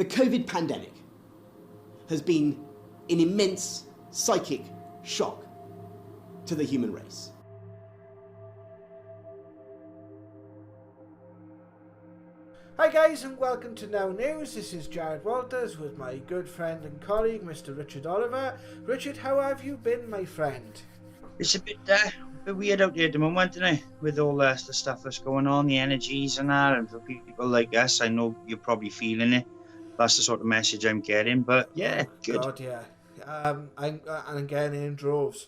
The COVID pandemic has been an immense psychic shock to the human race. Hi guys, and welcome to Now News. This is Jared Walters with my good friend and colleague Mr. Richard Oliver. Richard, how have you been, my friend? It's a bit weird out there at the moment, isn't it? With all the stuff that's going on, the energies and that, and for people like us, I know you're probably feeling it. That's the sort of message I'm getting, but yeah, good. God, yeah. And again in droves.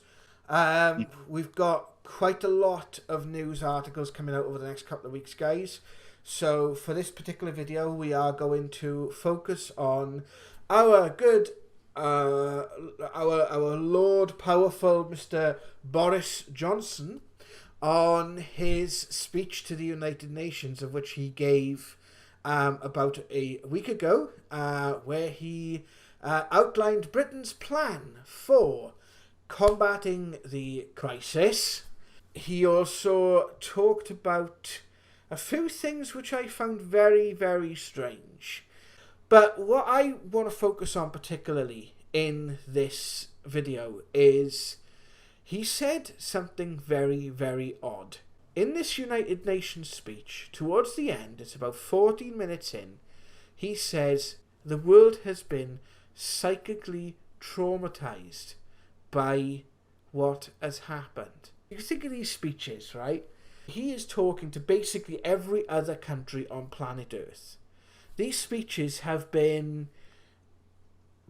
We've got quite a lot of news articles coming out over the next couple of weeks, guys. So for this particular video, we are going to focus on our good, our Lord Powerful Mr. Boris Johnson, on his speech to the United Nations, of which he gave about a week ago, where he outlined Britain's plan for combating the crisis. He also talked about a few things which I found very, very strange. But what I want to focus on particularly in this video is he said something very, very odd. In this United Nations speech, towards the end, it's about 14 minutes in, he says the world has been psychically traumatized by what has happened. You can think of these speeches, right? He is talking to basically every other country on planet Earth. These speeches have been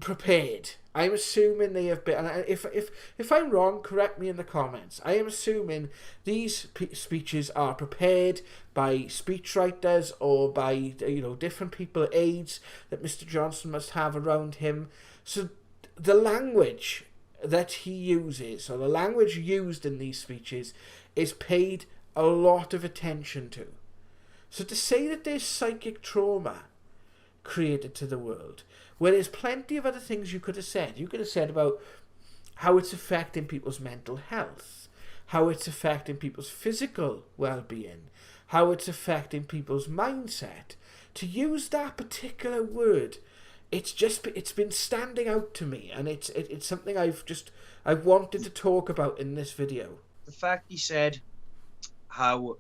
prepared. I'm assuming they have been, and if I'm wrong, correct me in the comments. I am assuming these speeches are prepared by speechwriters or by different people, aides that Mr. Johnson must have around him. So the language that he uses, or the language used in these speeches, is paid a lot of attention to. So to say that there's psychic trauma created to the world, where there's plenty of other things you could have said. You could have said about how it's affecting people's mental health, how it's affecting people's physical well-being, how it's affecting people's mindset. To use that particular word, it's been standing out to me, and it's something I've wanted to talk about in this video. The fact he said how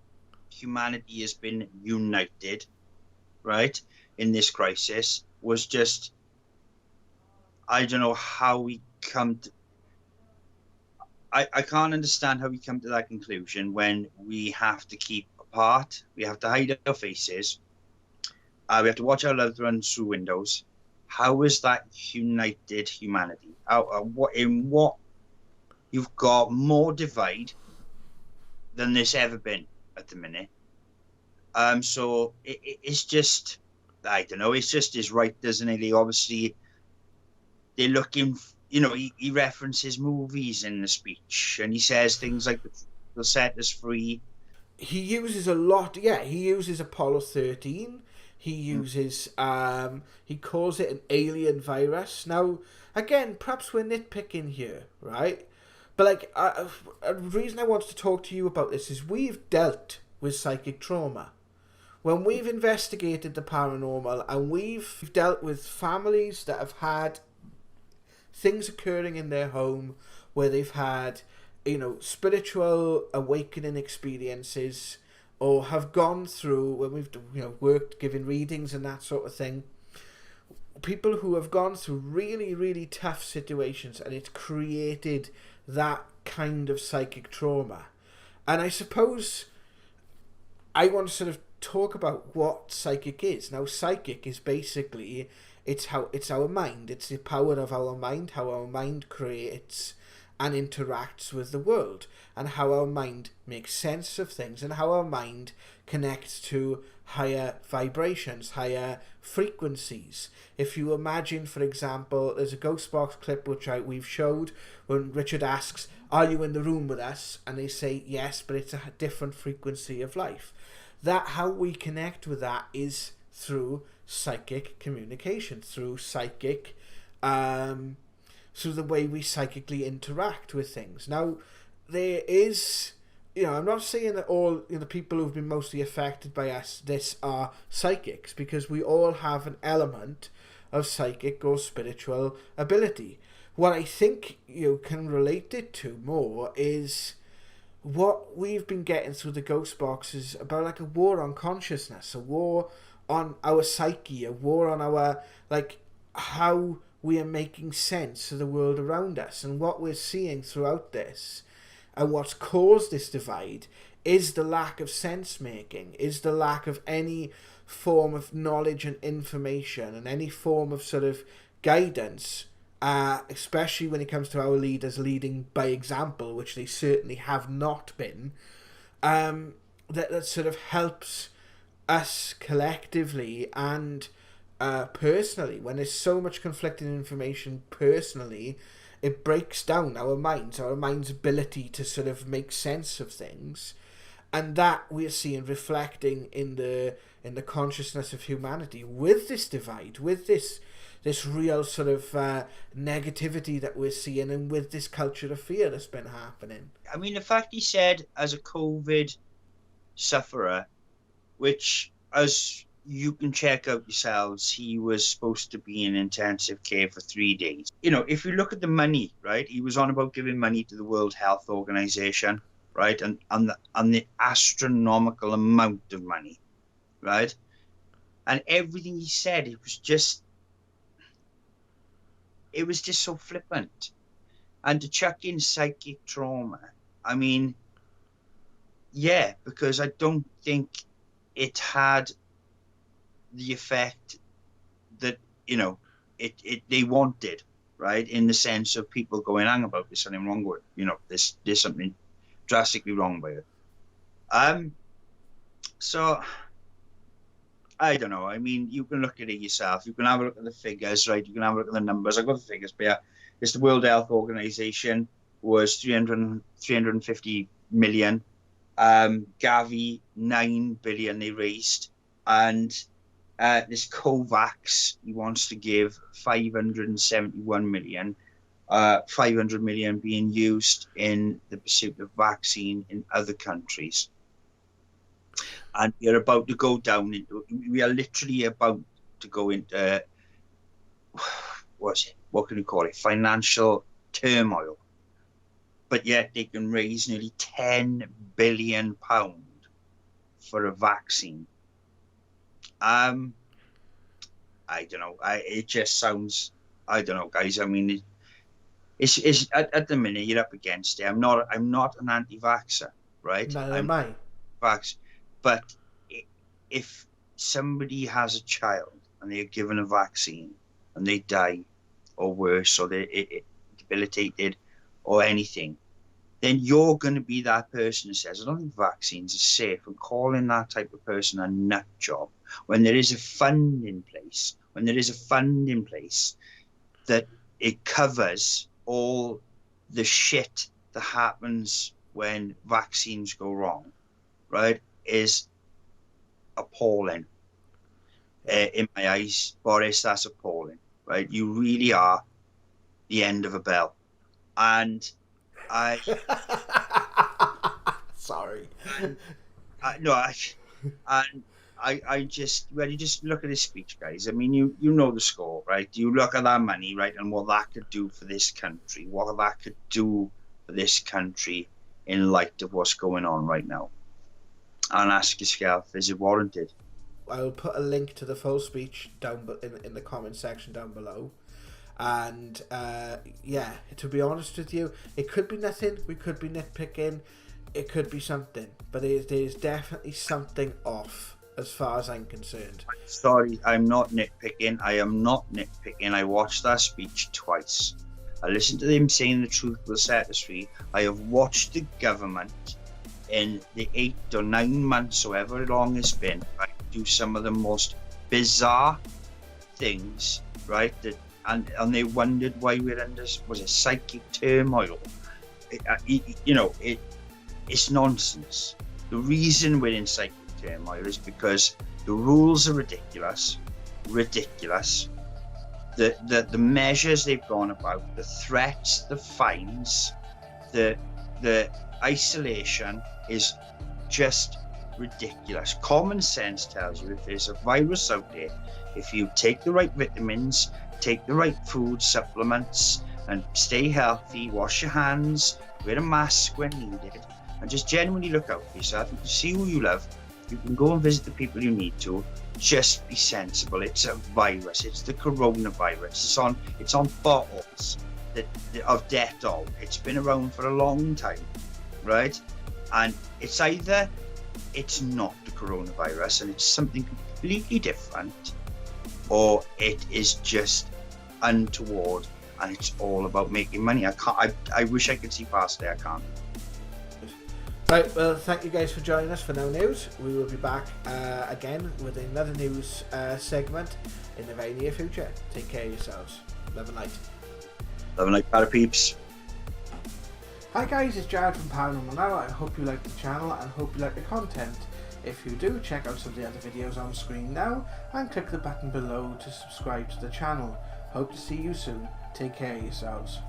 humanity has been united, right, in this crisis was just, I don't know how we come to, I can't understand how we come to that conclusion when we have to keep apart, we have to hide our faces, we have to watch our loved ones through windows. How is that united humanity? What you've got more divide than there's ever been at the minute. So it's just, I don't know, it's just his right, doesn't it? Obviously, they're looking, he references movies in the speech, and he says things like, they'll set us free. He uses a lot, he uses Apollo 13, he uses, he calls it an alien virus. Now, again, perhaps we're nitpicking here, right? But a reason I wanted to talk to you about this is we've dealt with psychic trauma. When we've investigated the paranormal, and we've dealt with families that have had things occurring in their home where they've had, spiritual awakening experiences, or have gone through, when we've worked giving readings and that sort of thing, people who have gone through really, really tough situations, and it's created that kind of psychic trauma. And I suppose I want to sort of talk about what psychic is. Now, psychic is basically, it's our mind. It's the power of our mind, how our mind creates and interacts with the world, and how our mind makes sense of things, and how our mind connects to higher vibrations, higher frequencies. If you imagine, for example, there's a ghost box clip which we've showed when Richard asks, "Are you in the room with us?" and they say yes, but it's a different frequency of life. That, how we connect with that, is through psychic communication, through psychic through the way we psychically interact with things. Now, there is I'm not saying that all the people who've been mostly affected by this are psychics, because we all have an element of psychic or spiritual ability. What I think you can relate it to more is what we've been getting through the ghost boxes about, like a war on consciousness, a war on our psyche, a war on our, like, how we are making sense of the world around us. And what we're seeing throughout this, and what's caused this divide, is the lack of sense making, is the lack of any form of knowledge and information, and any form of sort of guidance, especially when it comes to our leaders leading by example, which they certainly have not been, that sort of helps us collectively and personally. When there's so much conflicting information personally, it breaks down our mind's ability to sort of make sense of things, and that we're seeing reflecting in the consciousness of humanity with this divide, with this real sort of negativity that we're seeing, and with this culture of fear that's been happening. I mean, the fact he said, as a COVID sufferer, which, as you can check out yourselves, he was supposed to be in intensive care for 3 days. If you look at the money, right, he was on about giving money to the World Health Organization, right, and the astronomical amount of money, right, and everything he said, it was just so flippant. And to chuck in psychic trauma, I mean, yeah, because I don't think it had the effect that they wanted, right, in the sense of people going, hang about, there's something wrong with it. There's something drastically wrong by it. So I don't know. I mean, you can look at it yourself. You can have a look at the figures, right? You can have a look at the numbers. I've got the figures, but yeah, it's the World Health Organization was 350 million. Gavi, 9 billion they raised. And this COVAX, he wants to give 571 million. 500 million being used in the pursuit of vaccine in other countries. And we are about to go down into, we are literally about to go into, what can you call it, financial turmoil. But yet they can raise nearly £10 billion for a vaccine. I don't know. It just sounds, I don't know, guys. I mean, it's at the minute you're up against it. I'm not an anti-vaxxer, right? Neither am I. But if somebody has a child and they're given a vaccine and they die, or worse, or they're debilitated or anything, then you're going to be that person who says, I don't think vaccines are safe, and calling that type of person a nut job when there is a fund in place, that it covers all the shit that happens when vaccines go wrong, right, is appalling. In my eyes, Boris, that's appalling, right? You really are the end of a bell. And sorry. I just, when you just look at his speech, guys, I mean, you know the score, right? You look at that money, right, and what that could do for this country, in light of what's going on right now. And ask yourself, is it warranted? I'll put a link to the full speech down in the comment section down below. And yeah, to be honest with you, it could be nothing. We could be nitpicking. It could be something. But there's definitely something off as far as I'm concerned. Sorry, I'm not nitpicking. I am not nitpicking. I watched that speech twice. I listened to him saying the truth will set us free. I have watched the government in the 8 or 9 months, however long it's been, right, do some of the most bizarre things, right? And they wondered why we're under, was it psychic turmoil? It's nonsense. The reason we're in psychic turmoil is because the rules are ridiculous. The measures they've gone about, the threats, the fines, the the isolation is just ridiculous. Common sense tells you if there's a virus out there, if you take the right vitamins, take the right food supplements, and stay healthy, wash your hands, wear a mask when needed, and just genuinely look out for yourself. You can see who you love. You can go and visit the people you need to. Just be sensible. It's a virus. It's the coronavirus. It's on bottles of Dettol. It's been around for a long time, right? And it's either it's not the coronavirus and it's something completely different, or it is just untoward and it's all about making money. I wish I could see past it. I can't. Right, well, thank you guys for joining us for Now News. We will be back again with another news segment in the very near future. Take care of yourselves. Love and light. Love and light, para peeps. Hi guys, it's Jared from Paranormal Now. I hope you like the channel and hope you like the content. If you do, check out some of the other videos on screen now and click the button below to subscribe to the channel. Hope to see you soon. Take care of yourselves.